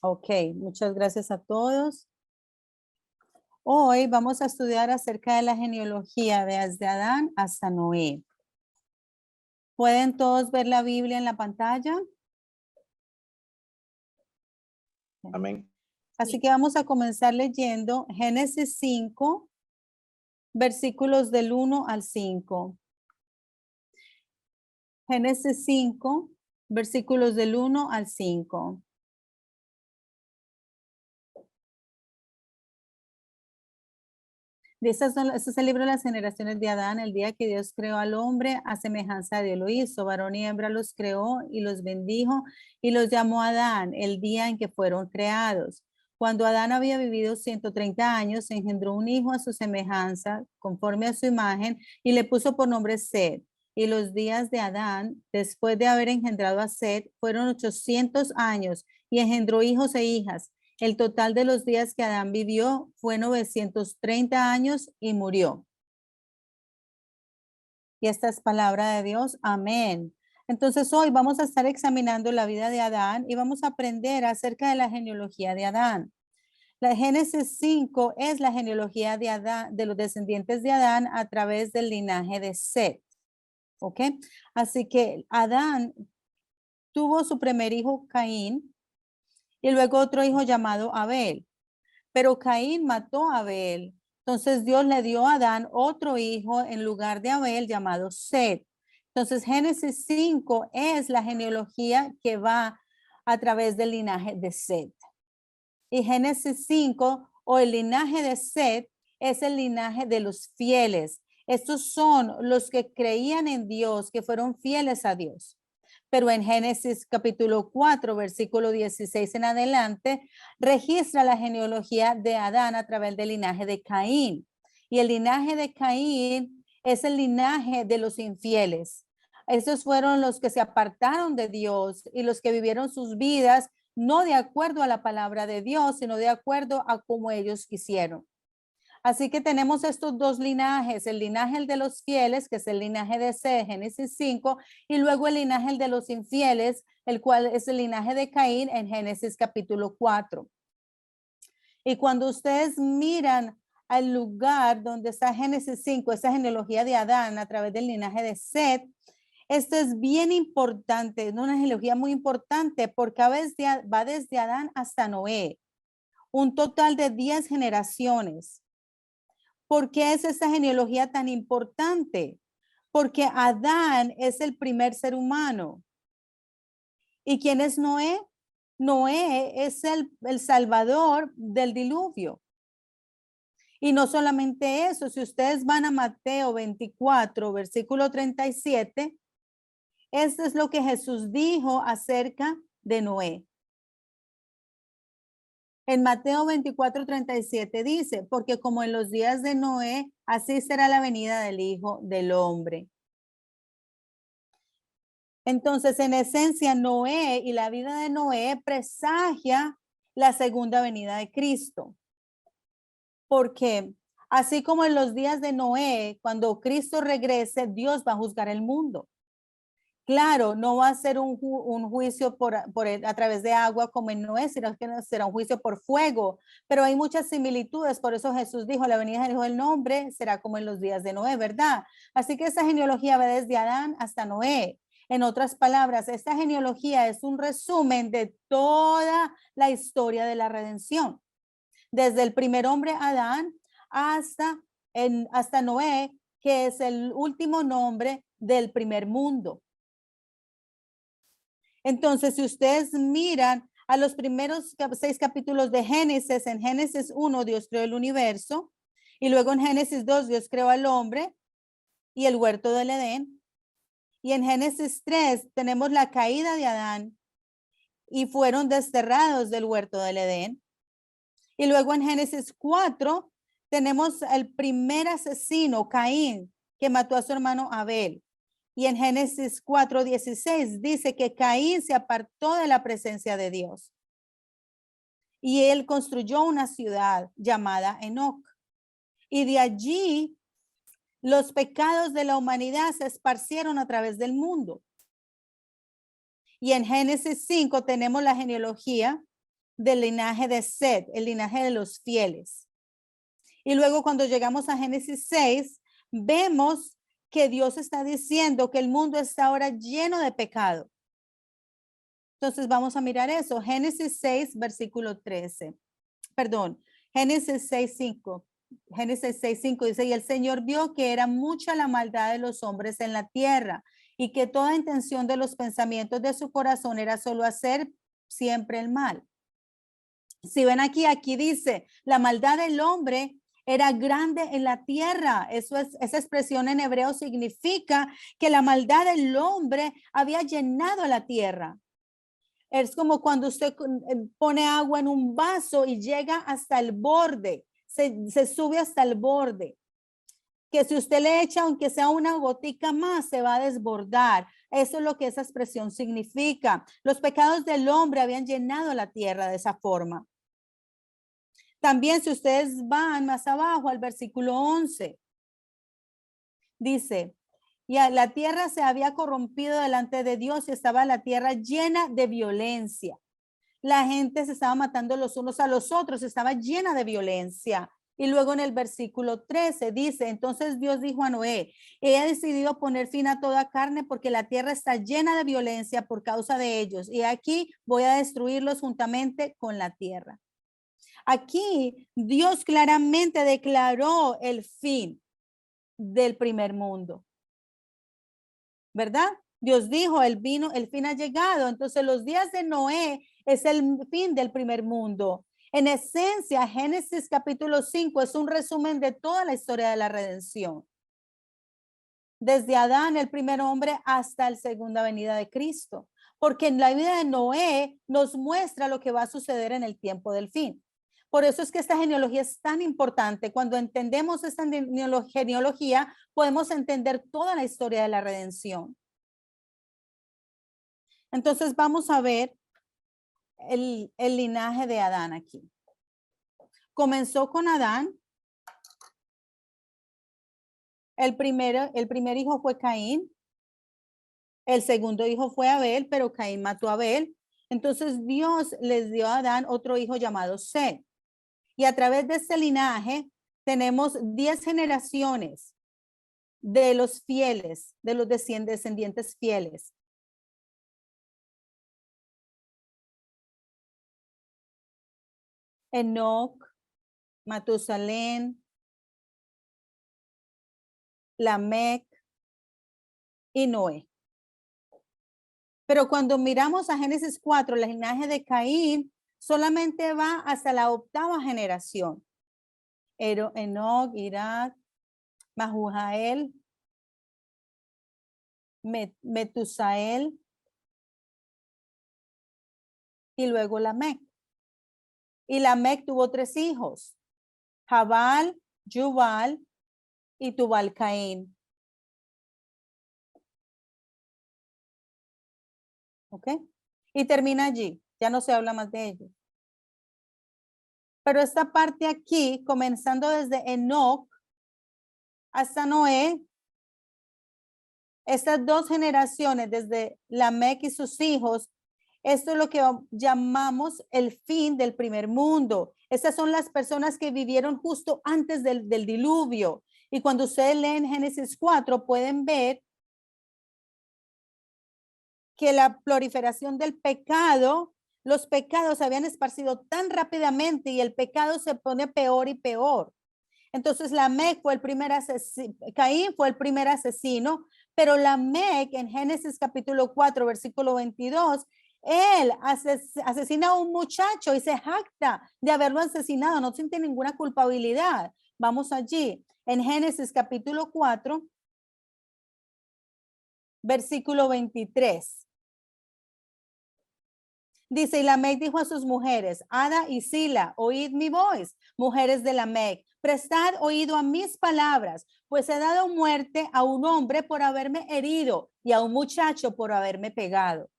Ok, muchas gracias a todos. Hoy vamos a estudiar acerca de la genealogía desde Adán hasta Noé. ¿Pueden todos ver la Biblia en la pantalla? Amén. Así que vamos a comenzar leyendo Génesis 5, versículos del 1 al 5. Génesis 5, versículos del 1 al 5. Este es el libro de las generaciones de Adán, el día que Dios creó al hombre, a semejanza de Dios lo hizo, varón y hembra los creó y los bendijo y los llamó Adán el día en que fueron creados. Cuando Adán había vivido 130 años, engendró un hijo a su semejanza, conforme a su imagen, y le puso por nombre Set. Y los días de Adán, después de haber engendrado a Set, fueron 800 años, y engendró hijos e hijas. El total de los días que Adán vivió fue 930 años y murió. Y esta es palabra de Dios. Amén. Entonces hoy vamos a estar examinando la vida de Adán y vamos a aprender acerca de la genealogía de Adán. La Génesis 5 es la genealogía de Adán, de los descendientes de Adán a través del linaje de Set. ¿Ok? Así que Adán tuvo su primer hijo Caín y luego otro hijo llamado Abel. Pero Caín mató a Abel. Entonces Dios le dio a Adán otro hijo en lugar de Abel llamado Set. Entonces Génesis 5 es la genealogía que va a través del linaje de Set. Y Génesis 5 o el linaje de Set es el linaje de los fieles. Estos son los que creían en Dios, que fueron fieles a Dios. Pero en Génesis capítulo 4, versículo 16 en adelante, registra la genealogía de Adán a través del linaje de Caín. Y el linaje de Caín es el linaje de los infieles. Esos fueron los que se apartaron de Dios y los que vivieron sus vidas no de acuerdo a la palabra de Dios, sino de acuerdo a cómo ellos quisieron. Así que tenemos estos dos linajes, el linaje de los fieles, que es el linaje de C, Génesis 5, y luego el linaje de los infieles, el cual es el linaje de Caín en Génesis capítulo 4. Y cuando ustedes miran al lugar donde está Génesis 5, esa genealogía de Adán a través del linaje de Set, esto es bien importante, es una genealogía muy importante porque va desde Adán hasta Noé, un total de 10 generaciones. ¿Por qué es esta genealogía tan importante? Porque Adán es el primer ser humano. ¿Y quién es Noé? Noé es el salvador del diluvio. Y no solamente eso, si ustedes van a Mateo 24, versículo 37, esto es lo que Jesús dijo acerca de Noé. En Mateo 24, 37 dice, porque como en los días de Noé, así será la venida del Hijo del Hombre. Entonces, en esencia, Noé y la vida de Noé presagia la segunda venida de Cristo. Porque así como en los días de Noé, cuando Cristo regrese, Dios va a juzgar el mundo. Claro, no va a ser un juicio a través de agua como en Noé, sino que será un juicio por fuego. Pero hay muchas similitudes, por eso Jesús dijo, la venida del Hijo del Hombre será como en los días de Noé, ¿verdad? Así que esa genealogía va desde Adán hasta Noé. En otras palabras, esta genealogía es un resumen de toda la historia de la redención. Desde el primer hombre Adán hasta Noé, que es el último nombre del primer mundo. Entonces, si ustedes miran a los primeros 6 capítulos de Génesis, en Génesis 1 Dios creó el universo y luego en Génesis 2 Dios creó al hombre y el huerto del Edén. Y en Génesis 3 tenemos la caída de Adán y fueron desterrados del huerto del Edén. Y luego en Génesis 4 tenemos el primer asesino, Caín, que mató a su hermano Abel. Y en Génesis 4:16 dice que Caín se apartó de la presencia de Dios. Y él construyó una ciudad llamada Enoc. Y de allí los pecados de la humanidad se esparcieron a través del mundo. Y en Génesis 5 tenemos la genealogía del linaje de Set, el linaje de los fieles. Y luego cuando llegamos a Génesis 6, vemos que Dios está diciendo que el mundo está ahora lleno de pecado. Entonces vamos a mirar eso. Génesis 6, versículo 13. Perdón, Génesis 6, 5. Génesis 6, 5 dice, y el Señor vio que era mucha la maldad de los hombres en la tierra y que toda intención de los pensamientos de su corazón era solo hacer siempre el mal. Si ven aquí dice, la maldad del hombre era grande en la tierra. Esa expresión en hebreo significa que la maldad del hombre había llenado la tierra. Es como cuando usted pone agua en un vaso y llega hasta el borde, se sube hasta el borde. Que si usted le echa, aunque sea una gotica más, se va a desbordar. Eso es lo que esa expresión significa. Los pecados del hombre habían llenado la tierra de esa forma. También si ustedes van más abajo al versículo 11, dice, y la tierra se había corrompido delante de Dios y estaba la tierra llena de violencia. La gente se estaba matando los unos a los otros, estaba llena de violencia. Y luego en el versículo 13 dice, entonces Dios dijo a Noé, he decidido poner fin a toda carne porque la tierra está llena de violencia por causa de ellos. Y aquí voy a destruirlos juntamente con la tierra. Aquí Dios claramente declaró el fin del primer mundo. ¿Verdad? Dios dijo, el fin ha llegado. Entonces los días de Noé es el fin del primer mundo. En esencia, Génesis capítulo 5 es un resumen de toda la historia de la redención. Desde Adán, el primer hombre, hasta la segunda venida de Cristo. Porque en la vida de Noé nos muestra lo que va a suceder en el tiempo del fin. Por eso es que esta genealogía es tan importante. Cuando entendemos esta genealogía, podemos entender toda la historia de la redención. Entonces vamos a ver el linaje de Adán aquí. Comenzó con Adán. El primer hijo fue Caín. El segundo hijo fue Abel, pero Caín mató a Abel. Entonces Dios les dio a Adán otro hijo llamado Set. Y a través de este linaje tenemos 10 generaciones de los fieles, de los descendientes fieles. Enoc, Matusalén, Lamec y Noé. Pero cuando miramos a Génesis 4, el linaje de Caín solamente va hasta la 8ª generación. Enoc, Irad, Mahujael, Metusael y luego Lamec. Y Lamec tuvo 3 hijos, Jabal, Jubal y Tubal Caín. ¿Ok? Y termina allí, ya no se habla más de ellos. Pero esta parte aquí, comenzando desde Enoc hasta Noé, estas 2 generaciones, desde Lamec y sus hijos, esto es lo que llamamos el fin del primer mundo. Estas son las personas que vivieron justo antes del diluvio. Y cuando ustedes leen Génesis 4, pueden ver que la proliferación del pecado, los pecados se habían esparcido tan rápidamente y el pecado se pone peor y peor. Entonces Lamec fue el primer asesino, Caín fue el primer asesino, pero Lamec en Génesis capítulo 4, versículo 22, él asesina a un muchacho y se jacta de haberlo asesinado, no siente ninguna culpabilidad. Vamos allí, en Génesis capítulo 4, versículo 23. Dice, y Lamec dijo a sus mujeres, Ada y Sila, oíd mi voz, mujeres de Lamec, prestad oído a mis palabras, pues he dado muerte a un hombre por haberme herido y a un muchacho por haberme pegado.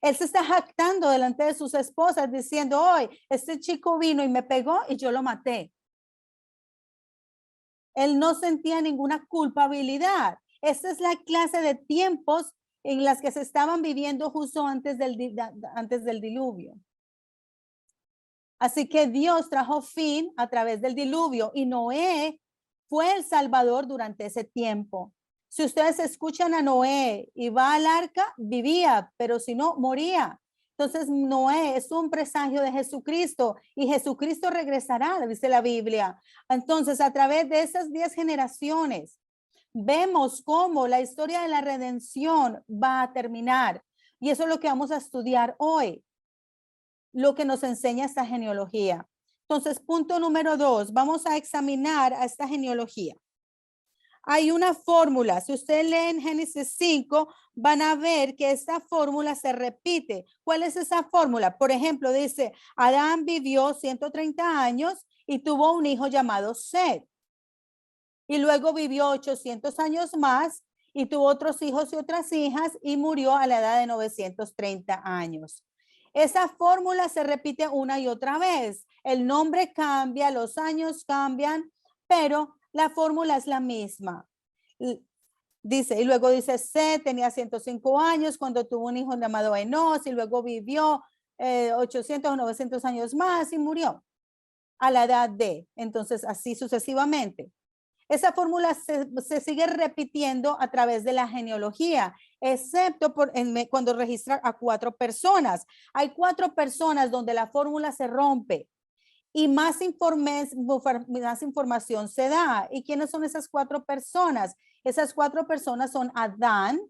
Él se está jactando delante de sus esposas diciendo, hoy este chico vino y me pegó y yo lo maté. Él no sentía ninguna culpabilidad. Esta es la clase de tiempos en las que se estaban viviendo justo antes del diluvio. Así que Dios trajo fin a través del diluvio y Noé fue el salvador durante ese tiempo. Si ustedes escuchan a Noé y va al arca, vivía, pero si no, moría. Entonces Noé es un presagio de Jesucristo y Jesucristo regresará, dice la Biblia. Entonces, a través de esas 10 generaciones, vemos cómo la historia de la redención va a terminar. Y eso es lo que vamos a estudiar hoy, lo que nos enseña esta genealogía. Entonces, punto número 2, vamos a examinar a esta genealogía. Hay una fórmula. Si usted lee en Génesis 5, van a ver que esta fórmula se repite. ¿Cuál es esa fórmula? Por ejemplo, dice, Adán vivió 130 años y tuvo un hijo llamado Set. Y luego vivió 800 años más y tuvo otros hijos y otras hijas y murió a la edad de 930 años. Esa fórmula se repite una y otra vez. El nombre cambia, los años cambian, pero la fórmula es la misma. Dice, y luego dice, Set tenía 105 años cuando tuvo un hijo llamado Enos y luego vivió 800 o 900 años más y murió a la edad de. Entonces, así sucesivamente. Esa fórmula se sigue repitiendo a través de la genealogía, excepto cuando registra a 4 personas. Hay 4 personas donde la fórmula se rompe y más información se da. ¿Y quiénes son esas 4 personas? Esas 4 personas son Adán,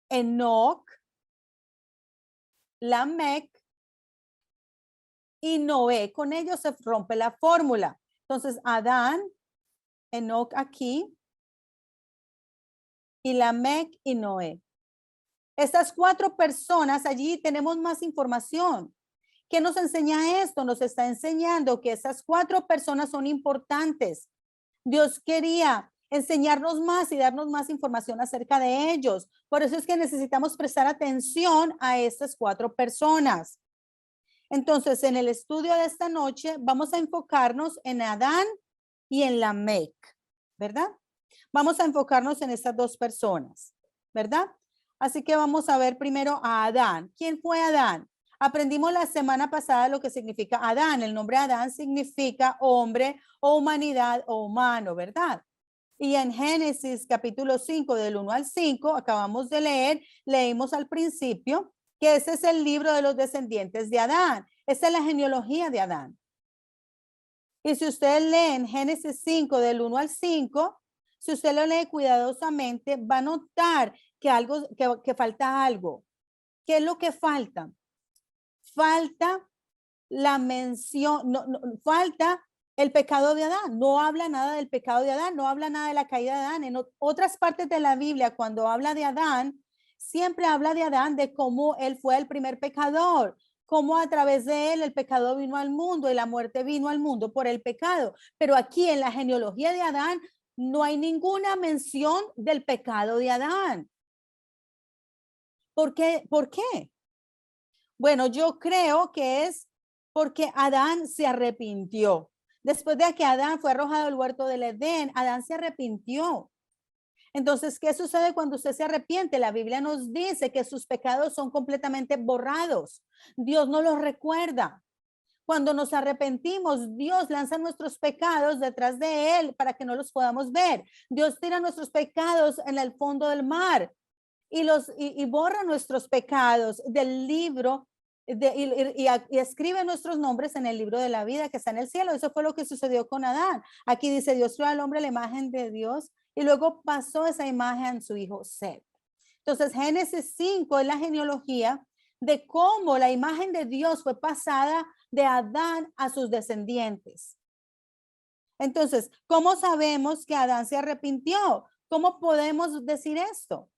Enoc, Lamec y Noé. Con ellos se rompe la fórmula. Entonces, Adán, Enoc aquí, y Lamec y Noé. Estas 4 personas, allí tenemos más información. ¿Qué nos enseña esto? Nos está enseñando que esas 4 personas son importantes. Dios quería enseñarnos más y darnos más información acerca de ellos. Por eso es que necesitamos prestar atención a estas 4 personas. Entonces, en el estudio de esta noche, vamos a enfocarnos en Adán y en Lamec, ¿verdad? Vamos a enfocarnos en estas 2 personas, ¿verdad? Así que vamos a ver primero a Adán. ¿Quién fue Adán? Aprendimos la semana pasada lo que significa Adán. El nombre Adán significa hombre o humanidad o humano, ¿verdad? Y en Génesis capítulo 5 del 1 al 5, acabamos de leer, leímos al principio que ese es el libro de los descendientes de Adán. Esa es la genealogía de Adán. Y si usted lee en Génesis 5 del 1 al 5, si usted lo lee cuidadosamente, va a notar que falta algo. ¿Qué es lo que falta? Falta la mención, falta el pecado de Adán. No habla nada del pecado de Adán, no habla nada de la caída de Adán. En otras partes de la Biblia, cuando habla de Adán, siempre habla de Adán, de cómo él fue el primer pecador, cómo a través de él el pecado vino al mundo y la muerte vino al mundo por el pecado. Pero aquí en la genealogía de Adán no hay ninguna mención del pecado de Adán. ¿Por qué? ¿Por qué? Bueno, yo creo que es porque Adán se arrepintió. Después de que Adán fue arrojado al huerto del Edén, Adán se arrepintió. Entonces, ¿qué sucede cuando usted se arrepiente? La Biblia nos dice que sus pecados son completamente borrados. Dios no los recuerda. Cuando nos arrepentimos, Dios lanza nuestros pecados detrás de él para que no los podamos ver. Dios tira nuestros pecados en el fondo del mar y borra nuestros pecados del libro y escribe nuestros nombres en el libro de la vida que está en el cielo. Eso fue lo que sucedió con Adán. Aquí dice, Dios creó al hombre la imagen de Dios y luego pasó esa imagen a su hijo Set. Entonces, Génesis 5 es la genealogía de cómo la imagen de Dios fue pasada de Adán a sus descendientes. Entonces, ¿cómo sabemos que Adán se arrepintió? ¿Cómo podemos decir esto?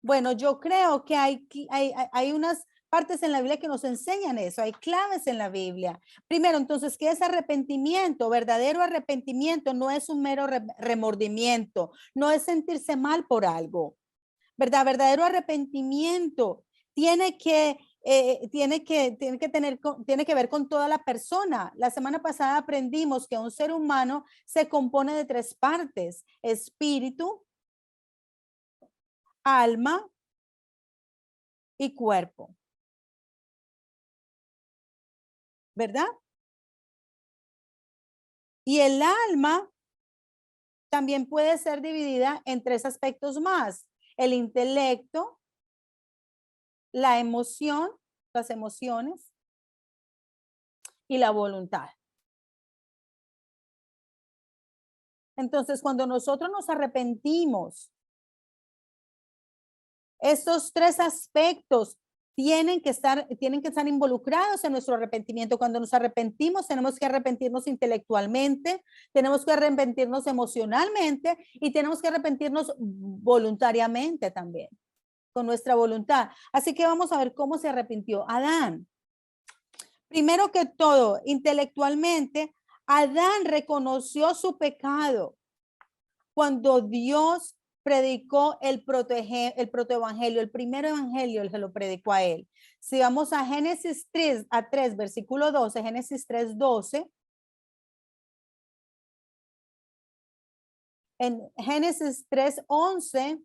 Bueno, yo creo que hay unas partes en la Biblia que nos enseñan eso, hay claves en la Biblia. Primero, entonces, ¿qué es arrepentimiento? Verdadero arrepentimiento no es un mero remordimiento, no es sentirse mal por algo, ¿verdad? Verdadero arrepentimiento tiene que ver con toda la persona. La semana pasada aprendimos que un ser humano se compone de 3 partes: espíritu, alma y cuerpo. ¿verdad? Y el alma también puede ser dividida en tres aspectos más: el intelecto, la emoción, las emociones y la voluntad. Entonces, cuando nosotros nos arrepentimos, estos tres aspectos tienen que estar involucrados en nuestro arrepentimiento. Cuando nos arrepentimos, tenemos que arrepentirnos intelectualmente, tenemos que arrepentirnos emocionalmente y tenemos que arrepentirnos voluntariamente también, con nuestra voluntad. Así que vamos a ver cómo se arrepintió Adán. Primero que todo, intelectualmente, Adán reconoció su pecado cuando Dios predicó el protoevangelio, el primer evangelio, se lo predicó a él. Si vamos a Génesis 3, versículo 12, Génesis 3, 12. En Génesis 3, 11.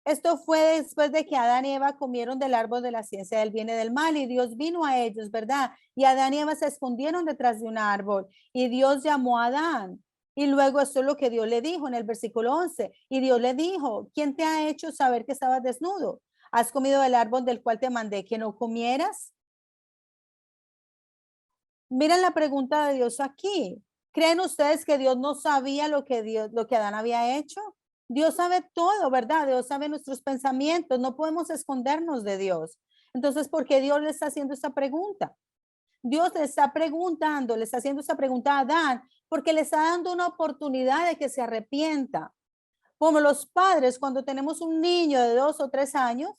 Esto fue después de que Adán y Eva comieron del árbol de la ciencia del bien y del mal, y Dios vino a ellos, ¿verdad? Y Adán y Eva se escondieron detrás de un árbol, y Dios llamó a Adán. Y luego esto es lo que Dios le dijo en el versículo 11. Y Dios le dijo: ¿quién te ha hecho saber que estabas desnudo? ¿Has comido del árbol del cual te mandé que no comieras? Miren la pregunta de Dios aquí. ¿Creen ustedes que Dios no sabía lo que Adán había hecho? Dios sabe todo, ¿verdad? Dios sabe nuestros pensamientos. No podemos escondernos de Dios. Entonces, ¿por qué Dios le está haciendo esta pregunta? Dios le está preguntando, le está haciendo esta pregunta a Adán, porque le está dando una oportunidad de que se arrepienta. Como los padres, cuando tenemos un niño de 2 o 3 años,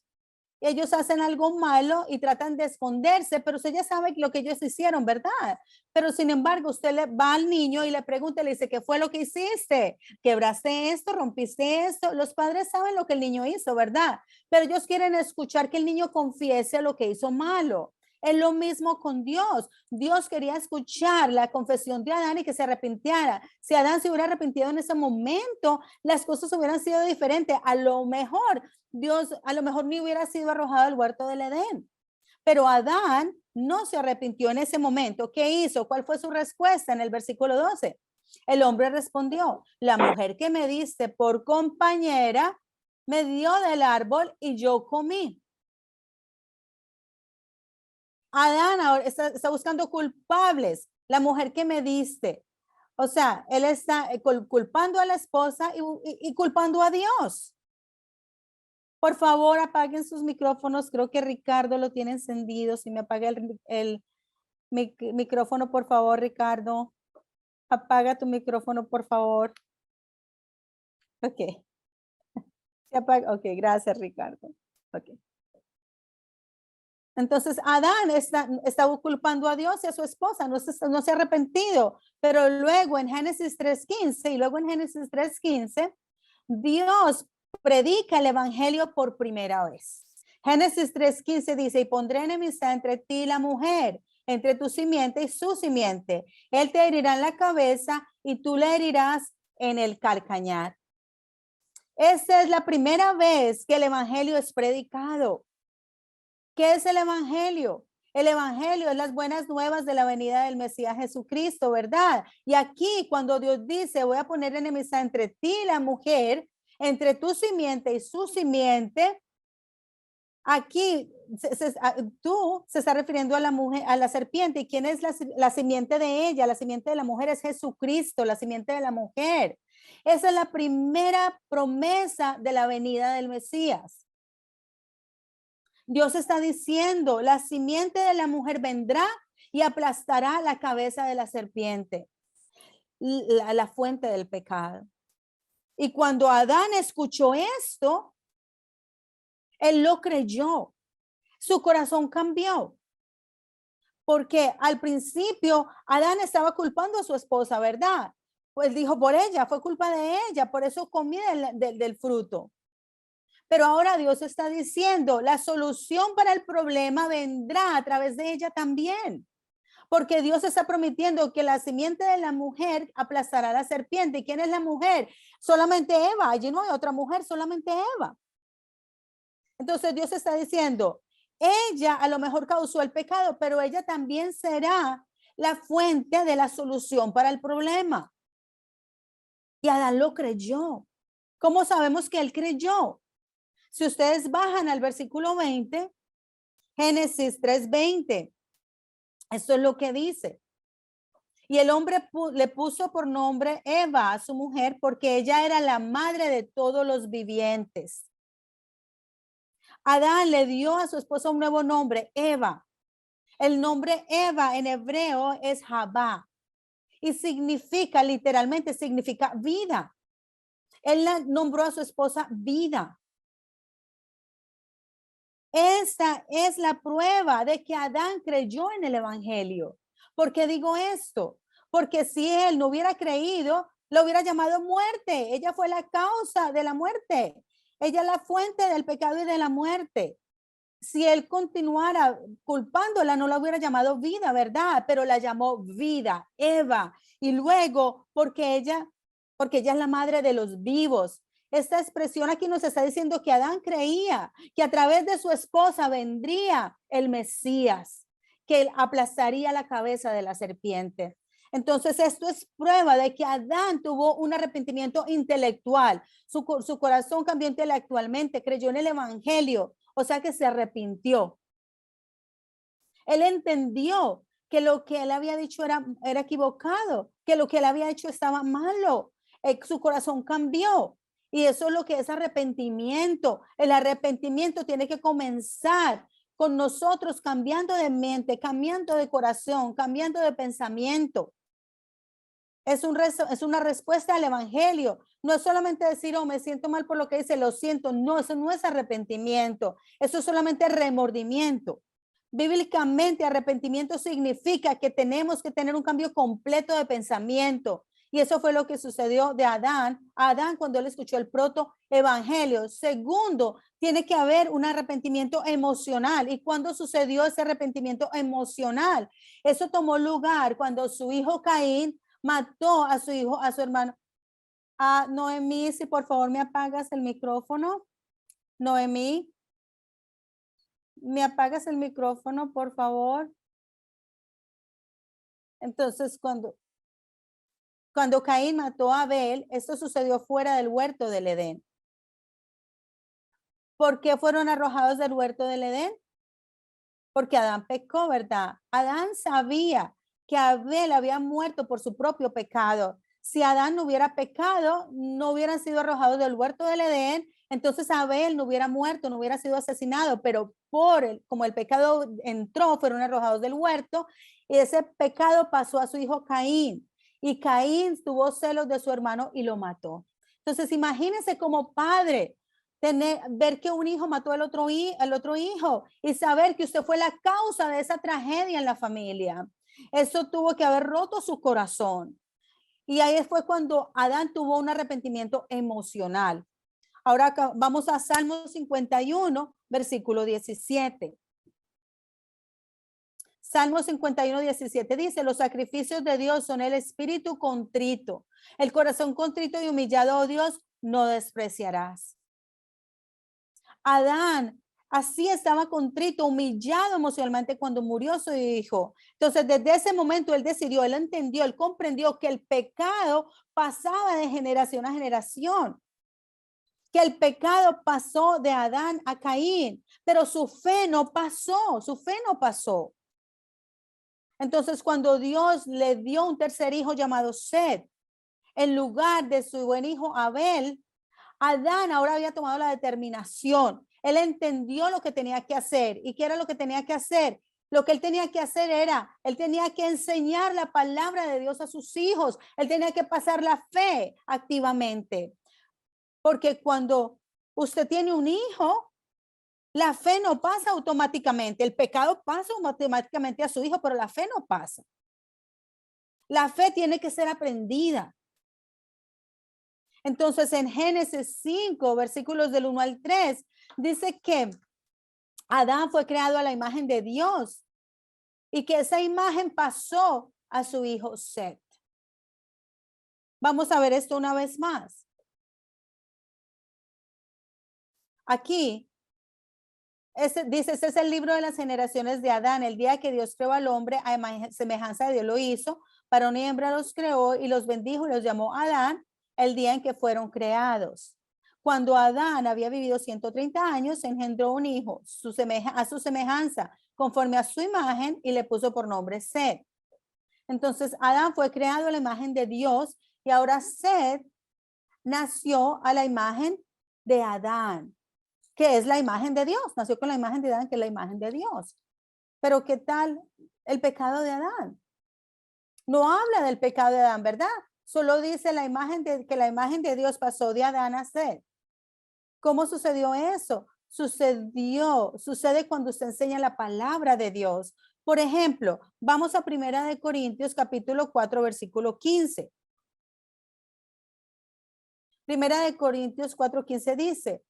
ellos hacen algo malo y tratan de esconderse, pero usted ya sabe lo que ellos hicieron, ¿verdad? Pero sin embargo, usted le va al niño y le pregunta, le dice: ¿qué fue lo que hiciste? ¿Quebraste esto? ¿Rompiste esto? Los padres saben lo que el niño hizo, ¿verdad? Pero ellos quieren escuchar que el niño confiese lo que hizo malo. Es lo mismo con Dios. Dios quería escuchar la confesión de Adán y que se arrepintiera. Si Adán se hubiera arrepentido en ese momento, las cosas hubieran sido diferentes. A lo mejor Dios ni hubiera sido arrojado al huerto del Edén. Pero Adán no se arrepintió en ese momento. ¿Qué hizo? ¿Cuál fue su respuesta en el versículo 12? El hombre respondió: la mujer que me diste por compañera me dio del árbol y yo comí. Adán ahora está buscando culpables. La mujer que me diste. O sea, él está culpando a la esposa y culpando a Dios. Por favor, apaguen sus micrófonos. Creo que Ricardo lo tiene encendido. Si me apaga el micrófono, por favor, Ricardo. Apaga tu micrófono, por favor. Ok. Se apaga. Ok, gracias, Ricardo. Ok. Entonces, Adán está culpando a Dios y a su esposa, no se ha arrepentido. Pero luego en Génesis 3:15, Dios predica el evangelio por primera vez. Génesis 3:15 dice: y pondré enemistad entre ti y la mujer, entre tu simiente y su simiente. Él te herirá en la cabeza y tú le herirás en el calcañar. Esta es la primera vez que el evangelio es predicado. ¿Qué es el evangelio? El evangelio es las buenas nuevas de la venida del Mesías Jesucristo, ¿verdad? Y aquí cuando Dios dice: voy a poner enemistad entre ti y la mujer, entre tu simiente y su simiente, aquí se está refiriendo a la mujer, a la serpiente. ¿Y quién es la simiente de ella? La simiente de la mujer es Jesucristo, la simiente de la mujer. Esa es la primera promesa de la venida del Mesías. Dios está diciendo: la simiente de la mujer vendrá y aplastará la cabeza de la serpiente, la fuente del pecado. Y cuando Adán escuchó esto, él lo creyó. Su corazón cambió. Porque al principio Adán estaba culpando a su esposa, ¿verdad? Pues dijo: por ella, fue culpa de ella, por eso comí del fruto. Pero ahora Dios está diciendo: la solución para el problema vendrá a través de ella también. Porque Dios está prometiendo que la simiente de la mujer aplastará a la serpiente. ¿Y quién es la mujer? Solamente Eva. Allí no hay otra mujer, solamente Eva. Entonces Dios está diciendo: Ella a lo mejor causó el pecado, pero ella también será la fuente de la solución para el problema. Y Adán lo creyó. ¿Cómo sabemos que él creyó? Si ustedes bajan al versículo 20, Génesis 3:20, esto es lo que dice. Y el hombre le puso por nombre Eva a su mujer porque ella era la madre de todos los vivientes. Adán le dio a su esposa un nuevo nombre, Eva. El nombre Eva en hebreo es Jabá y significa, literalmente, significa vida. Él la nombró a su esposa vida. Esta es la prueba de que Adán creyó en el evangelio. ¿Por qué digo esto? Porque si él no hubiera creído, lo hubiera llamado muerte. Ella fue la causa de la muerte. Ella es la fuente del pecado y de la muerte. Si él continuara culpándola, no la hubiera llamado vida, ¿verdad? Pero la llamó vida, Eva. Y luego, porque ella es la madre de los vivos. Esta expresión aquí nos está diciendo que Adán creía que a través de su esposa vendría el Mesías, que él aplastaría la cabeza de la serpiente. Entonces, esto es prueba de que Adán tuvo un arrepentimiento intelectual. Su corazón cambió intelectualmente, creyó en el evangelio, o sea que se arrepintió. Él entendió que lo que él había dicho era equivocado, que lo que él había hecho estaba malo. Su corazón cambió. Y eso es lo que es arrepentimiento. El arrepentimiento tiene que comenzar con nosotros cambiando de mente, cambiando de corazón, cambiando de pensamiento. Es una respuesta al evangelio. No es solamente decir, oh, me siento mal por lo que hice, lo siento. No, eso no es arrepentimiento. Eso es solamente remordimiento. Bíblicamente, arrepentimiento significa que tenemos que tener un cambio completo de pensamiento. Y eso fue lo que sucedió de Adán a Adán cuando él escuchó el proto evangelio. Segundo, tiene que haber un arrepentimiento emocional. ¿Y cuándo sucedió ese arrepentimiento emocional? Eso tomó lugar cuando su hijo Caín mató a su hijo, a su hermano. Noemí, si por favor me apagas el micrófono. Noemí, me apagas el micrófono, por favor. Entonces, cuando Caín mató a Abel, esto sucedió fuera del huerto del Edén. ¿Por qué fueron arrojados del huerto del Edén? Porque Adán pecó, ¿verdad? Adán sabía que Abel había muerto por su propio pecado. Si Adán no hubiera pecado, no hubieran sido arrojados del huerto del Edén, entonces Abel no hubiera muerto, no hubiera sido asesinado, pero como el pecado entró, fueron arrojados del huerto y ese pecado pasó a su hijo Caín y Caín tuvo celos de su hermano y lo mató. Entonces imagínense como padre, ver que un hijo mató al otro hijo y saber que usted fue la causa de esa tragedia en la familia. Eso tuvo que haber roto su corazón. Y ahí fue cuando Adán tuvo un arrepentimiento emocional. Ahora vamos a Salmo 51, versículo 17. Salmo 51, 17 dice, los sacrificios de Dios son el espíritu contrito. El corazón contrito y humillado, oh Dios, no despreciarás. Adán así estaba contrito, humillado emocionalmente cuando murió su hijo. Entonces, desde ese momento él decidió, él entendió, él comprendió que el pecado pasaba de generación a generación, que el pecado pasó de Adán a Caín, pero su fe no pasó, su fe no pasó. Entonces, cuando Dios le dio un tercer hijo llamado Set, en lugar de su buen hijo Abel, Adán ahora había tomado la determinación. Él entendió lo que tenía que hacer. ¿Y qué era lo que tenía que hacer? Lo que él tenía que hacer era, él tenía que enseñar la palabra de Dios a sus hijos. Él tenía que pasar la fe activamente. Porque cuando usted tiene un hijo, la fe no pasa automáticamente. El pecado pasa automáticamente a su hijo, pero la fe no pasa. La fe tiene que ser aprendida. Entonces, en Génesis 5, versículos del 1 al 3, dice que Adán fue creado a la imagen de Dios y que esa imagen pasó a su hijo Set. Vamos a ver esto una vez más. Aquí, Dice, este es el libro de las generaciones de Adán. El día que Dios creó al hombre, a semejanza de Dios lo hizo. Varón y hembra los creó y los bendijo y los llamó Adán el día en que fueron creados. Cuando Adán había vivido 130 años, engendró un hijo a su semejanza, conforme a su imagen, y le puso por nombre Set. Entonces, Adán fue creado a la imagen de Dios y ahora Set nació a la imagen de Adán, que es la imagen de Dios. Nació con la imagen de Adán, que es la imagen de Dios. Pero ¿qué tal el pecado de Adán? No habla del pecado de Adán, ¿verdad? Solo dice que la imagen de Dios pasó de Adán a Set. ¿Cómo sucedió eso? Sucede cuando se enseña la palabra de Dios. Por ejemplo, vamos a 1 Corintios capítulo 4, versículo 15. 1 Corintios 4:15 dice,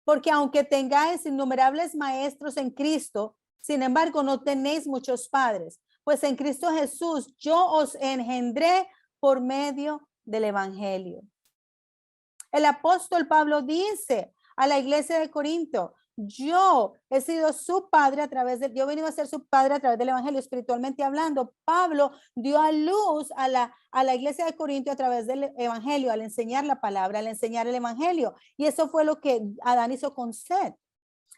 porque aunque tengáis innumerables maestros en Cristo, sin embargo no tenéis muchos padres, pues en Cristo Jesús yo os engendré por medio del evangelio. El apóstol Pablo dice a la iglesia de Corinto, yo he sido su padre yo he venido a ser su padre a través del evangelio, espiritualmente hablando. Pablo dio a luz a la iglesia de Corinto a través del evangelio, al enseñar la palabra, al enseñar el evangelio. Y eso fue lo que Adán hizo con Set.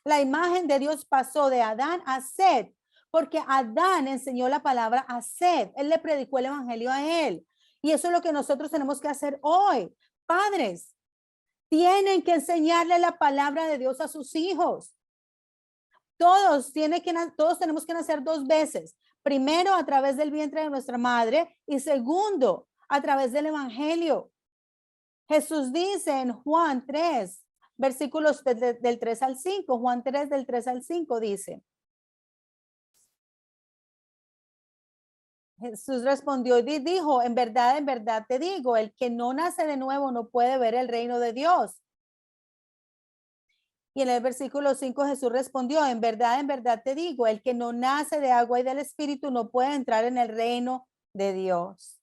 La imagen de Dios pasó de Adán a Set, porque Adán enseñó la palabra a Set. Él le predicó el evangelio a él. Y eso es lo que nosotros tenemos que hacer hoy. Padres, tienen que enseñarle la palabra de Dios a sus hijos. Todos tenemos que nacer dos veces. Primero, a través del vientre de nuestra madre, y segundo, a través del evangelio. Jesús dice en Juan 3, versículos del 3 al 5, Juan 3 del 3 al 5 dice, Jesús respondió y dijo, en verdad te digo, el que no nace de nuevo no puede ver el reino de Dios. Y en el versículo 5 Jesús respondió, en verdad te digo, el que no nace de agua y del Espíritu no puede entrar en el reino de Dios.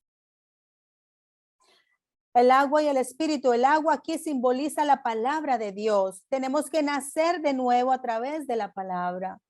El agua y el Espíritu, el agua aquí simboliza la palabra de Dios. Tenemos que nacer de nuevo a través de la palabra.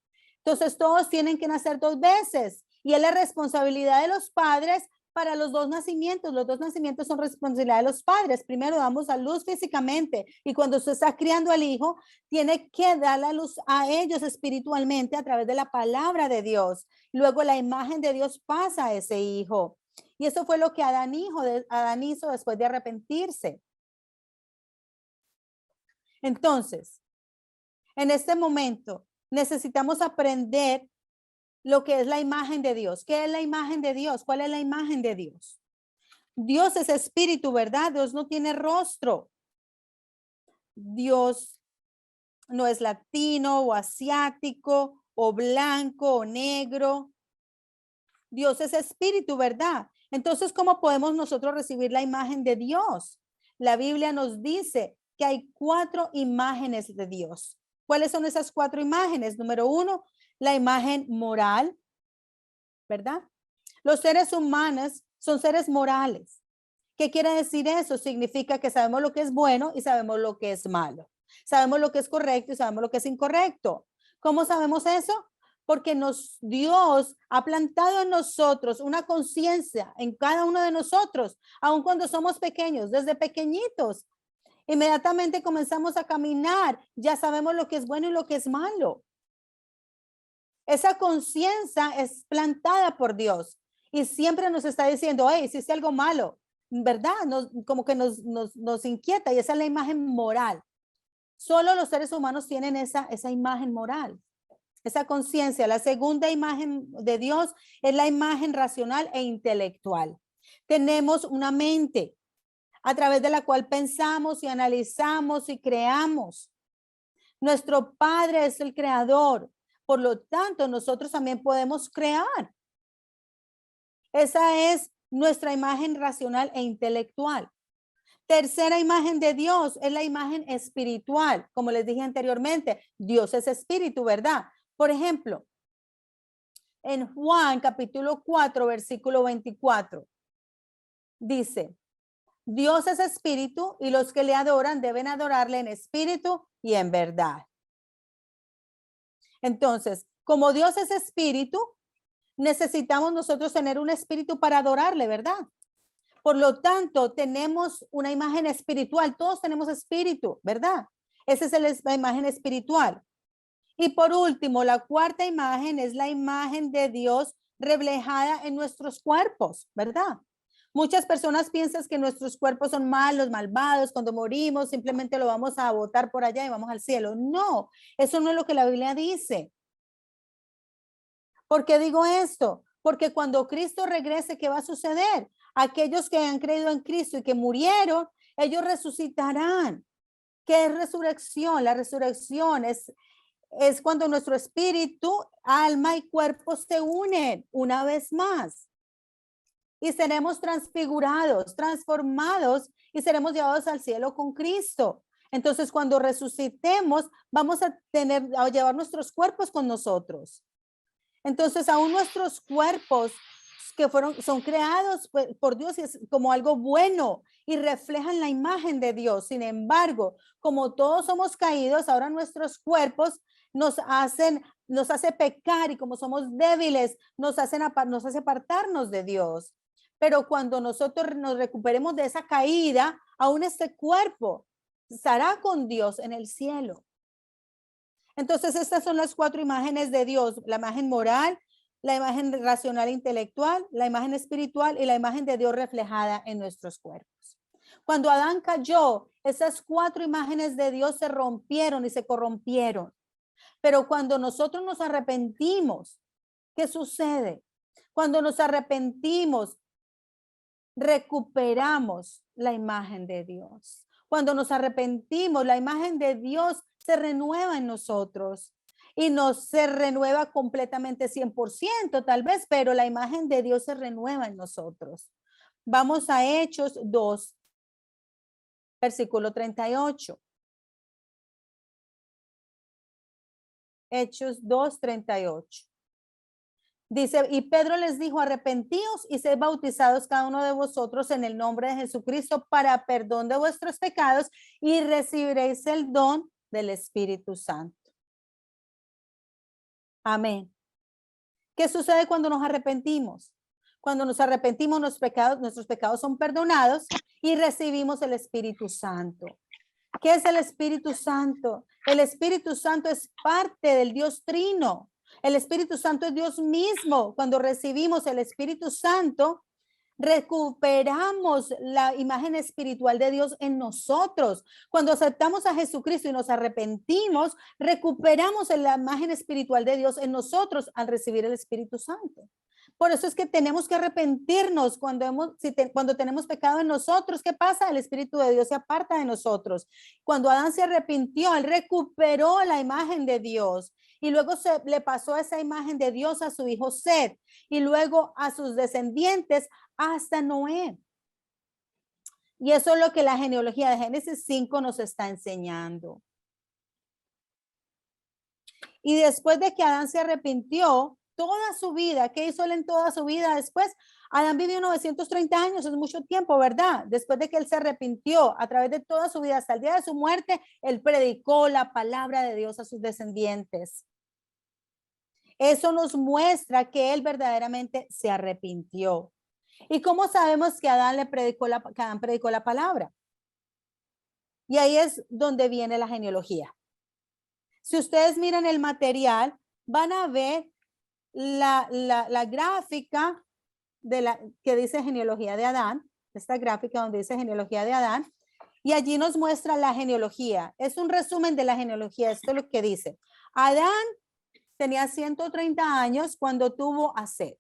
Entonces todos tienen que nacer dos veces y es la responsabilidad de los padres para los dos nacimientos. Los dos nacimientos son responsabilidad de los padres. Primero damos a luz físicamente y cuando usted está criando al hijo, tiene que dar la luz a ellos espiritualmente a través de la palabra de Dios. Luego la imagen de Dios pasa a ese hijo. Y eso fue lo que Adán hizo después de arrepentirse. Entonces, en este momento, necesitamos aprender lo que es la imagen de Dios. ¿Qué es la imagen de Dios? ¿Cuál es la imagen de Dios? Dios es espíritu, ¿verdad? Dios no tiene rostro. Dios no es latino o asiático o blanco o negro. Dios es espíritu, ¿verdad? Entonces, ¿cómo podemos nosotros recibir la imagen de Dios? La Biblia nos dice que hay 4 imágenes de Dios. ¿Cuáles son esas 4 imágenes? Número 1, la imagen moral, ¿verdad? Los seres humanos son seres morales. ¿Qué quiere decir eso? Significa que sabemos lo que es bueno y sabemos lo que es malo. Sabemos lo que es correcto y sabemos lo que es incorrecto. ¿Cómo sabemos eso? Porque Dios ha plantado en nosotros una conciencia en cada uno de nosotros, aun cuando somos pequeños, desde pequeñitos. Inmediatamente comenzamos a caminar, ya sabemos lo que es bueno y lo que es malo. Esa conciencia es plantada por Dios y siempre nos está diciendo, hey, hiciste algo malo, ¿verdad? Como que nos inquieta y esa es la imagen moral. Solo los seres humanos tienen esa imagen moral, esa conciencia. La segunda imagen de Dios es la imagen racional e intelectual. Tenemos una mente a través de la cual pensamos y analizamos y creamos. Nuestro Padre es el creador. Por lo tanto, nosotros también podemos crear. Esa es nuestra imagen racional e intelectual. Tercera imagen de Dios es la imagen espiritual. Como les dije anteriormente, Dios es espíritu, ¿verdad? Por ejemplo, en Juan capítulo 4, versículo 24, dice, Dios es espíritu y los que le adoran deben adorarle en espíritu y en verdad. Entonces, como Dios es espíritu, necesitamos nosotros tener un espíritu para adorarle, ¿verdad? Por lo tanto, tenemos una imagen espiritual. Todos tenemos espíritu, ¿verdad? Esa es la imagen espiritual. Y por último, la cuarta imagen es la imagen de Dios reflejada en nuestros cuerpos, ¿verdad? Muchas personas piensan que nuestros cuerpos son malos, malvados. Cuando morimos, simplemente lo vamos a botar por allá y vamos al cielo. No, eso no es lo que la Biblia dice. ¿Por qué digo esto? Porque cuando Cristo regrese, ¿qué va a suceder? Aquellos que han creído en Cristo y que murieron, ellos resucitarán. ¿Qué es resurrección? La resurrección es cuando nuestro espíritu, alma y cuerpo se unen una vez más. Y seremos transfigurados, transformados y seremos llevados al cielo con Cristo. Entonces, cuando resucitemos, vamos a llevar nuestros cuerpos con nosotros. Entonces, aún nuestros cuerpos que son creados por Dios es como algo bueno y reflejan la imagen de Dios. Sin embargo, como todos somos caídos, ahora nuestros cuerpos nos hace pecar, y como somos débiles, nos hace apartarnos de Dios. Pero cuando nosotros nos recuperemos de esa caída, aún este cuerpo estará con Dios en el cielo. Entonces, estas son las cuatro imágenes de Dios: la imagen moral, la imagen racional e intelectual, la imagen espiritual y la imagen de Dios reflejada en nuestros cuerpos. Cuando Adán cayó, esas cuatro imágenes de Dios se rompieron y se corrompieron. Pero cuando nosotros nos arrepentimos, ¿qué sucede? Cuando nos arrepentimos, recuperamos la imagen de Dios. Cuando nos arrepentimos, la imagen de Dios se renueva en nosotros y se renueva completamente 100% tal vez, pero la imagen de Dios se renueva en nosotros. Vamos a Hechos 2, versículo 38. Hechos 2, 38. Dice, y Pedro les dijo, arrepentíos y sed bautizados cada uno de vosotros en el nombre de Jesucristo para perdón de vuestros pecados y recibiréis el don del Espíritu Santo. Amén. ¿Qué sucede cuando nos arrepentimos? Cuando nos arrepentimos, nuestros pecados son perdonados y recibimos el Espíritu Santo. ¿Qué es el Espíritu Santo? El Espíritu Santo es parte del Dios Trino. El Espíritu Santo es Dios mismo. Cuando recibimos el Espíritu Santo, recuperamos la imagen espiritual de Dios en nosotros. Cuando aceptamos a Jesucristo y nos arrepentimos, recuperamos la imagen espiritual de Dios en nosotros al recibir el Espíritu Santo. Por eso es que tenemos que arrepentirnos cuando tenemos pecado en nosotros. ¿Qué pasa? El Espíritu de Dios se aparta de nosotros. Cuando Adán se arrepintió, él recuperó la imagen de Dios y luego le pasó esa imagen de Dios a su hijo Set y luego a sus descendientes hasta Noé. Y eso es lo que la genealogía de Génesis 5 nos está enseñando. Y después de que Adán se arrepintió, toda su vida, ¿qué hizo él en toda su vida después? Adán vivió 930 años, es mucho tiempo, ¿verdad? Después de que él se arrepintió, a través de toda su vida hasta el día de su muerte, él predicó la palabra de Dios a sus descendientes. Eso nos muestra que él verdaderamente se arrepintió. ¿Y cómo sabemos que Adán predicó la palabra? Y ahí es donde viene la genealogía. Si ustedes miran el material, van a ver la gráfica que dice genealogía de Adán, esta gráfica donde dice genealogía de Adán, y allí nos muestra la genealogía. Es un resumen de la genealogía. Esto es lo que dice. Adán tenía 130 años cuando tuvo a Set.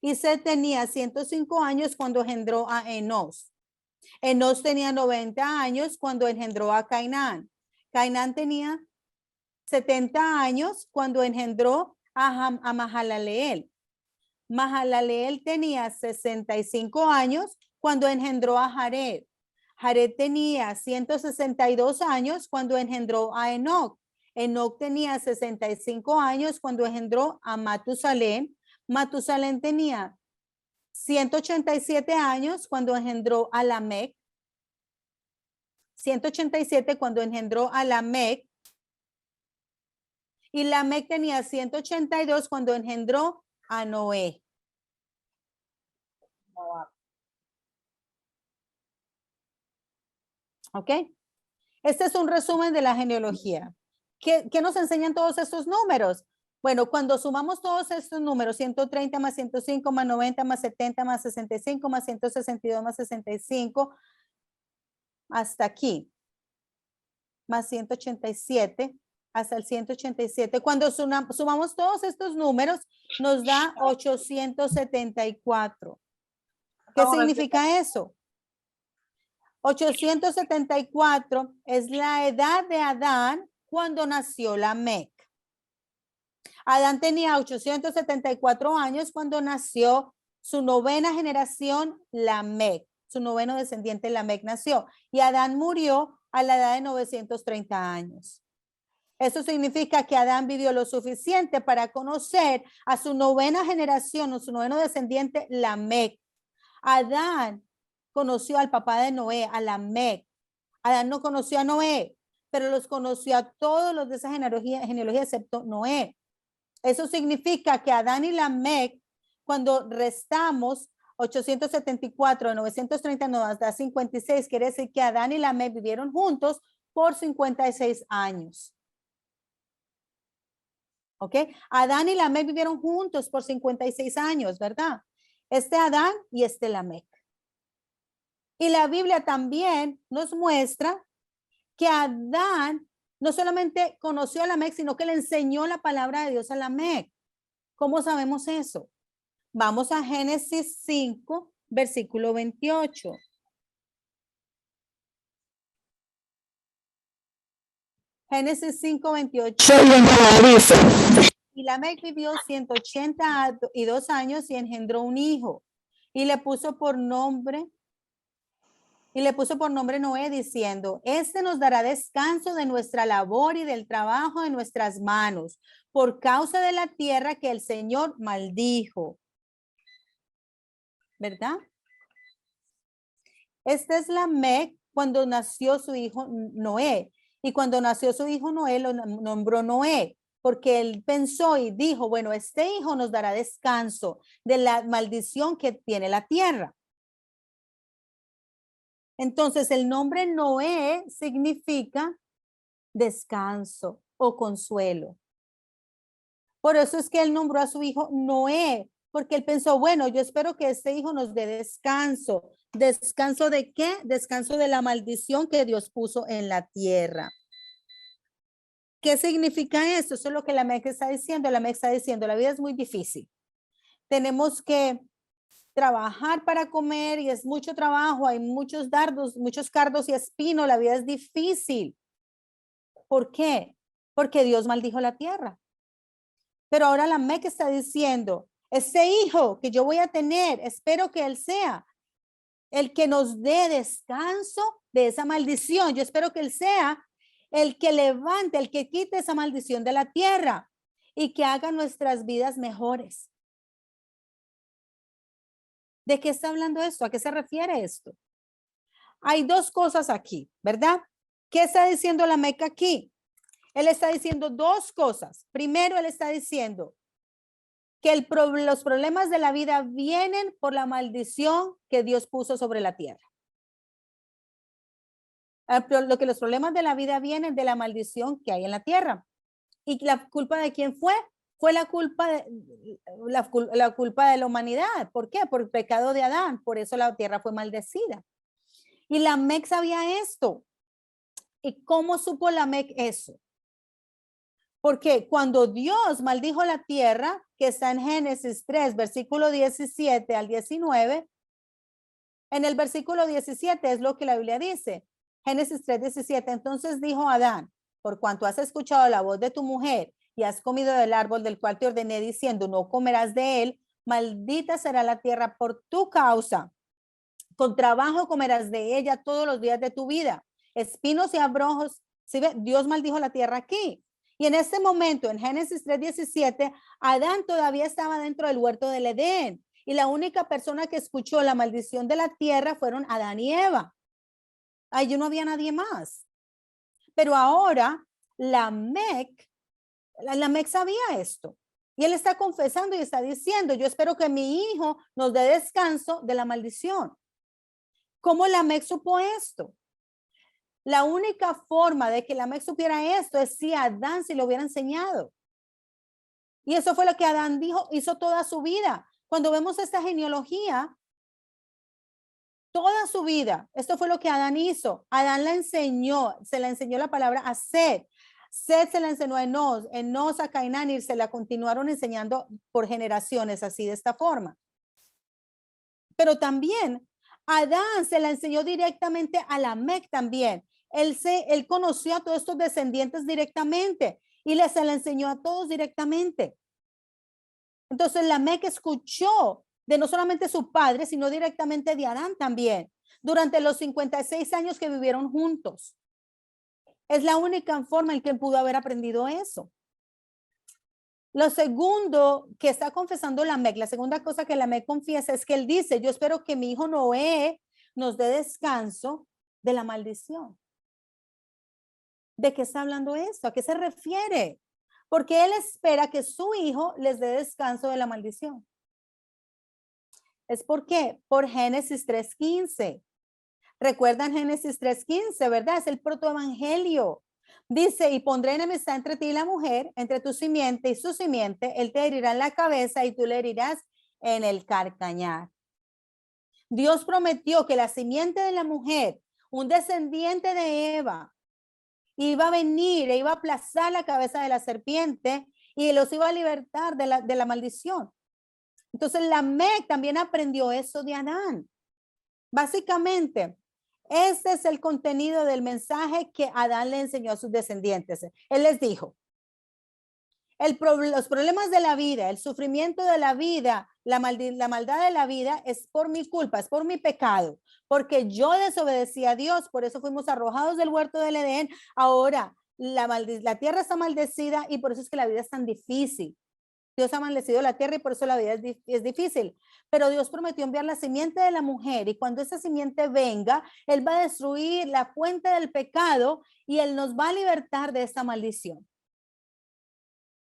Y Set tenía 105 años cuando engendró a Enos. Enos tenía 90 años cuando engendró a Cainán. Cainán tenía 70 años cuando engendró a Mahalaleel. Mahalaleel tenía 65 años cuando engendró a Jared. Jared tenía 162 años cuando engendró a Enoc. Enoc tenía 65 años cuando engendró a Matusalén. Matusalén tenía 187 años cuando engendró a Lamec. 187 cuando engendró a Lamec. Y Lamec tenía 182 cuando engendró a Noé. ¿Ok? Este es un resumen de la genealogía. ¿Qué nos enseñan todos estos números? Bueno, cuando sumamos todos estos números, 130 más 105 más 90 más 70 más 65 más 162 más 65, hasta aquí, más 187, hasta el 187. Cuando sumamos todos estos números, nos da 874. ¿Qué significa eso? 874 es la edad de Adán cuando nació Lamec. Adán tenía 874 años cuando nació su novena generación, Lamec. Su noveno descendiente, Lamec, nació. Y Adán murió a la edad de 930 años. Eso significa que Adán vivió lo suficiente para conocer a su novena generación, o su noveno descendiente, Lamec. Adán conoció al papá de Noé, a Lamec. Adán no conoció a Noé, pero los conoció a todos los de esa genealogía excepto Noé. Eso significa que Adán y Lamec, cuando restamos 874 de 930 nos da 56, quiere decir que Adán y Lamec vivieron juntos por 56 años. ¿Ok? Adán y Lamec vivieron juntos por 56 años, ¿verdad? Este Adán y este Lamec. Y la Biblia también nos muestra que Adán no solamente conoció a Lamec, sino que le enseñó la palabra de Dios a Lamec. ¿Cómo sabemos eso? Vamos a Génesis 5, versículo 28. Génesis 5, 28. Y Lamec vivió 182 años y engendró un hijo. Y le puso por nombre Noé, diciendo, este nos dará descanso de nuestra labor y del trabajo de nuestras manos, por causa de la tierra que el Señor maldijo. ¿Verdad? Este es Lamec cuando nació su hijo Noé. Y cuando nació su hijo Noé, lo nombró Noé, porque él pensó y dijo, bueno, este hijo nos dará descanso de la maldición que tiene la tierra. Entonces, el nombre Noé significa descanso o consuelo. Por eso es que él nombró a su hijo Noé, porque él pensó, bueno, yo espero que este hijo nos dé descanso. ¿Descanso de qué? Descanso de la maldición que Dios puso en la tierra. ¿Qué significa esto? Eso es lo que Lamec está diciendo. Lamec está diciendo, la vida es muy difícil. Tenemos que trabajar para comer y es mucho trabajo, hay muchos dardos, muchos cardos y espinos, la vida es difícil. ¿Por qué? Porque Dios maldijo la tierra. Pero ahora Lamec está diciendo, ese hijo que yo voy a tener, espero que él sea el que nos dé descanso de esa maldición. Yo espero que él sea el que levante, el que quite esa maldición de la tierra y que haga nuestras vidas mejores. ¿De qué está hablando esto? ¿A qué se refiere esto? Hay dos cosas aquí, ¿verdad? ¿Qué está diciendo Lamec aquí? Él está diciendo dos cosas. Primero, él está diciendo que los problemas de la vida vienen por la maldición que Dios puso sobre la tierra. Los problemas de la vida vienen de la maldición que hay en la tierra. ¿Y la culpa de quién fue? Fue la culpa de la humanidad. ¿Por qué? Por el pecado de Adán. Por eso la tierra fue maldecida. Y Lamec sabía esto. ¿Y cómo supo Lamec eso? Porque cuando Dios maldijo la tierra, que está en Génesis 3, versículo 17 al 19, en el versículo 17 es lo que la Biblia dice. Génesis 3, 17. Entonces dijo Adán, por cuanto has escuchado la voz de tu mujer y has comido del árbol del cual te ordené diciendo, no comerás de él, maldita será la tierra por tu causa. Con trabajo comerás de ella todos los días de tu vida. Espinos y abrojos. ¿Sí ve? Dios maldijo la tierra aquí. Y en este momento, en Génesis 3:17, Adán todavía estaba dentro del huerto del Edén. Y la única persona que escuchó la maldición de la tierra fueron Adán y Eva. Allí no había nadie más. Pero ahora, Lamec Lamec sabía esto. Y él está confesando y está diciendo, yo espero que mi hijo nos dé descanso de la maldición. ¿Cómo Lamec supo esto? La única forma de que Lamec supiera esto es si Adán se lo hubiera enseñado. Y eso fue lo que Adán hizo toda su vida. Cuando vemos esta genealogía, toda su vida, esto fue lo que Adán hizo. Adán se le enseñó la palabra a Set. Set se la enseñó a Enos a Cainán y se la continuaron enseñando por generaciones así de esta forma. Pero también Adán se la enseñó directamente a Lamec también. Él conoció a todos estos descendientes directamente y se la enseñó a todos directamente. Entonces Lamec escuchó de no solamente su padre, sino directamente de Adán también, durante los 56 años que vivieron juntos. Es la única forma en que él pudo haber aprendido eso. Lo segundo que está confesando Lamec, la segunda cosa que Lamec confiesa es que él dice, yo espero que mi hijo Noé nos dé descanso de la maldición. ¿De qué está hablando esto? ¿A qué se refiere? Porque él espera que su hijo les dé descanso de la maldición. ¿Es por qué? Por Génesis 3:15. ¿Recuerdan Génesis 3:15, verdad? Es el protoevangelio. Dice, y pondré enemistad entre ti y la mujer, entre tu simiente y su simiente, él te herirá en la cabeza y tú le herirás en el calcañar. Dios prometió que la simiente de la mujer, un descendiente de Eva, iba a venir e iba a aplastar la cabeza de la serpiente y los iba a libertar de la maldición. Entonces Lamec también aprendió eso de Adán. Básicamente, este es el contenido del mensaje que Adán le enseñó a sus descendientes. Él les dijo, los problemas de la vida, el sufrimiento de la vida, la maldad de la vida es por mi culpa, es por mi pecado, porque yo desobedecí a Dios, por eso fuimos arrojados del huerto del Edén. Ahora la tierra está maldecida y por eso es que la vida es tan difícil. Dios ha maldecido la tierra y por eso la vida es difícil. Pero Dios prometió enviar la simiente de la mujer y cuando esa simiente venga, Él va a destruir la fuente del pecado y Él nos va a libertar de esta maldición.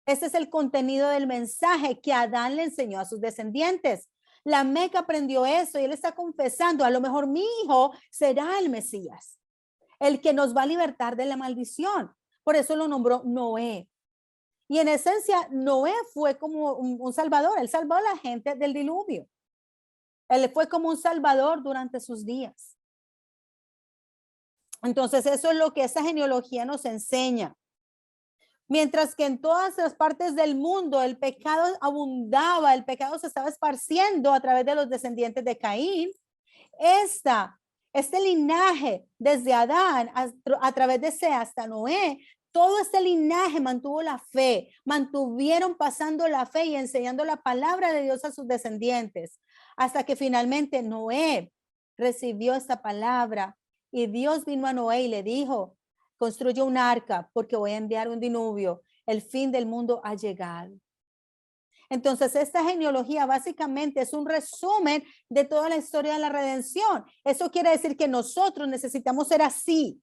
Ese es el contenido del mensaje que Adán le enseñó a sus descendientes. Lamec aprendió eso y él está confesando, a lo mejor mi hijo será el Mesías, el que nos va a libertar de la maldición. Por eso lo nombró Noé. Y en esencia, Noé fue como un salvador. Él salvó a la gente del diluvio. Él fue como un salvador durante sus días. Entonces, eso es lo que esa genealogía nos enseña. Mientras que en todas las partes del mundo el pecado abundaba, el pecado se estaba esparciendo a través de los descendientes de Caín, este linaje desde Adán a través de Seth hasta Noé, todo este linaje mantuvo la fe, mantuvieron pasando la fe y enseñando la palabra de Dios a sus descendientes, hasta que finalmente Noé recibió esta palabra y Dios vino a Noé y le dijo, construye un arca porque voy a enviar un diluvio. El fin del mundo ha llegado. Entonces, esta genealogía básicamente es un resumen de toda la historia de la redención. Eso quiere decir que nosotros necesitamos ser así.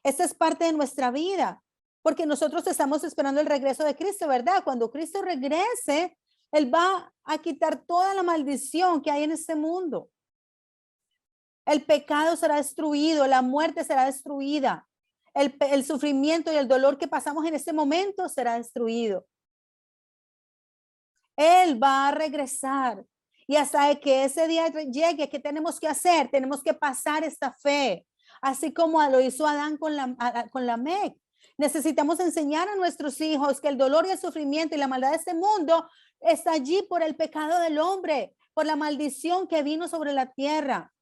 Esta es parte de nuestra vida, porque nosotros estamos esperando el regreso de Cristo, ¿verdad? Cuando Cristo regrese, Él va a quitar toda la maldición que hay en este mundo. El pecado será destruido, la muerte será destruida. El sufrimiento y el dolor que pasamos en este momento será destruido. Él va a regresar y hasta que ese día llegue, ¿qué tenemos que hacer? Tenemos que pasar esta fe, así como lo hizo Adán con Lamec. Necesitamos enseñar a nuestros hijos que el dolor y el sufrimiento y la maldad de este mundo está allí por el pecado del hombre, por la maldición que vino sobre la tierra.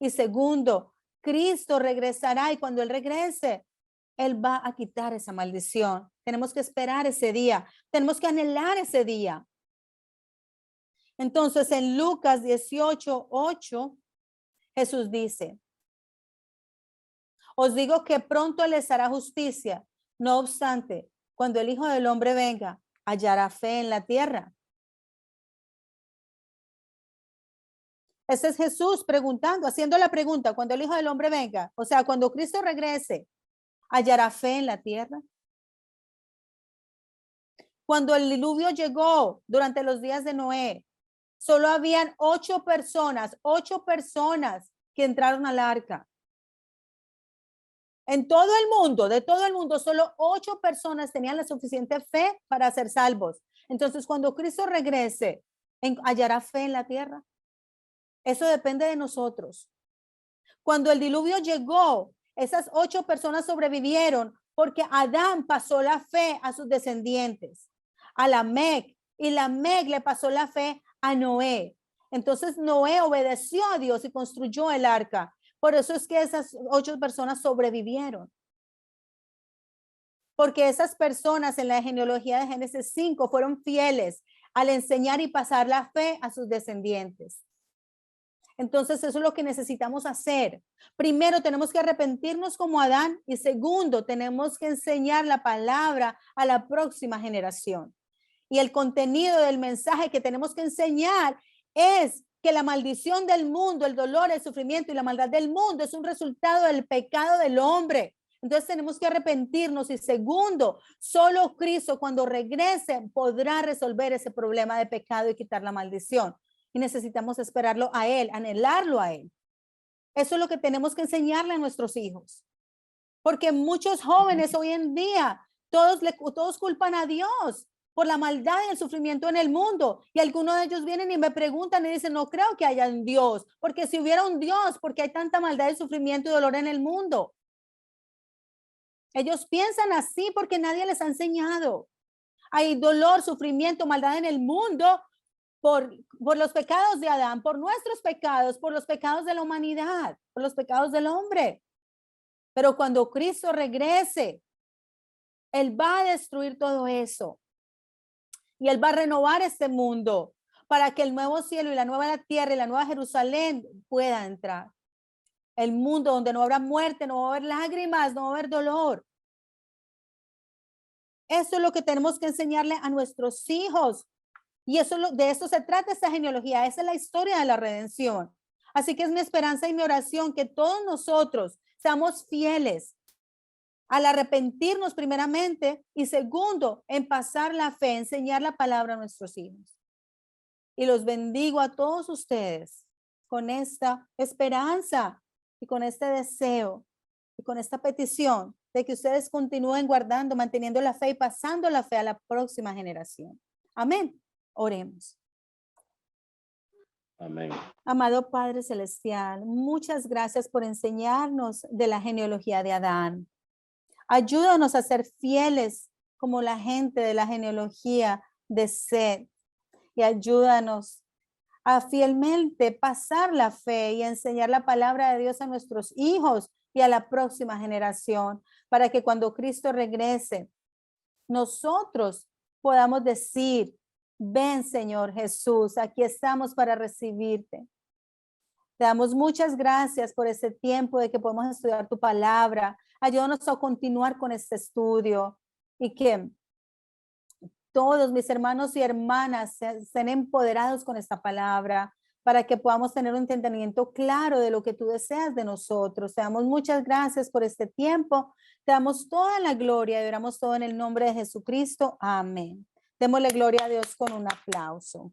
Y segundo, Cristo regresará y cuando Él regrese, Él va a quitar esa maldición. Tenemos que esperar ese día. Tenemos que anhelar ese día. Entonces, en Lucas 18:8, Jesús dice, os digo que pronto les hará justicia. No obstante, cuando el Hijo del Hombre venga, hallará fe en la tierra. Ese es Jesús preguntando, haciendo la pregunta, cuando el Hijo del Hombre venga, o sea, cuando Cristo regrese, ¿hallará fe en la tierra? Cuando el diluvio llegó durante los días de Noé, solo habían 8 personas que entraron al arca. En todo el mundo, de todo el mundo, solo 8 personas tenían la suficiente fe para ser salvos. Entonces, cuando Cristo regrese, ¿hallará fe en la tierra? Eso depende de nosotros. Cuando el diluvio llegó, esas 8 personas sobrevivieron porque Adán pasó la fe a sus descendientes, a Lamec, y Lamec le pasó la fe a Noé. Entonces Noé obedeció a Dios y construyó el arca. Por eso es que esas 8 personas sobrevivieron. Porque esas personas en la genealogía de Génesis 5 fueron fieles al enseñar y pasar la fe a sus descendientes. Entonces eso es lo que necesitamos hacer. Primero tenemos que arrepentirnos como Adán y segundo tenemos que enseñar la palabra a la próxima generación. Y el contenido del mensaje que tenemos que enseñar es que la maldición del mundo, el dolor, el sufrimiento y la maldad del mundo es un resultado del pecado del hombre. Entonces tenemos que arrepentirnos y segundo, solo Cristo cuando regrese podrá resolver ese problema de pecado y quitar la maldición. Y necesitamos esperarlo a Él, anhelarlo a Él. Eso es lo que tenemos que enseñarle a nuestros hijos. Porque muchos jóvenes hoy en día, todos culpan a Dios por la maldad y el sufrimiento en el mundo. Y algunos de ellos vienen y me preguntan y dicen, no creo que haya un Dios. Porque si hubiera un Dios, ¿por qué hay tanta maldad y sufrimiento y dolor en el mundo? Ellos piensan así porque nadie les ha enseñado. Hay dolor, sufrimiento, maldad en el mundo por los pecados de Adán, por nuestros pecados, por los pecados de la humanidad, por los pecados del hombre. Pero cuando Cristo regrese, Él va a destruir todo eso. Y Él va a renovar este mundo para que el nuevo cielo y la nueva tierra y la nueva Jerusalén puedan entrar. El mundo donde no habrá muerte, no va a haber lágrimas, no va a haber dolor. Eso es lo que tenemos que enseñarle a nuestros hijos. Y de eso se trata esta genealogía. Esa es la historia de la redención. Así que es mi esperanza y mi oración que todos nosotros seamos fieles al arrepentirnos primeramente y segundo, en pasar la fe, enseñar la palabra a nuestros hijos. Y los bendigo a todos ustedes con esta esperanza y con este deseo y con esta petición de que ustedes continúen guardando, manteniendo la fe y pasando la fe a la próxima generación. Amén. Oremos. Amén. Amado Padre Celestial, muchas gracias por enseñarnos de la genealogía de Adán. Ayúdanos a ser fieles como la gente de la genealogía de Set y ayúdanos a fielmente pasar la fe y enseñar la palabra de Dios a nuestros hijos y a la próxima generación para que cuando Cristo regrese, nosotros podamos decir, ven Señor Jesús, aquí estamos para recibirte. Te damos muchas gracias por este tiempo de que podemos estudiar tu palabra. Ayúdanos a continuar con este estudio y que todos mis hermanos y hermanas sean empoderados con esta palabra para que podamos tener un entendimiento claro de lo que tú deseas de nosotros. Te damos muchas gracias por este tiempo. Te damos toda la gloria y oramos todo en el nombre de Jesucristo. Amén. Démosle gloria a Dios con un aplauso.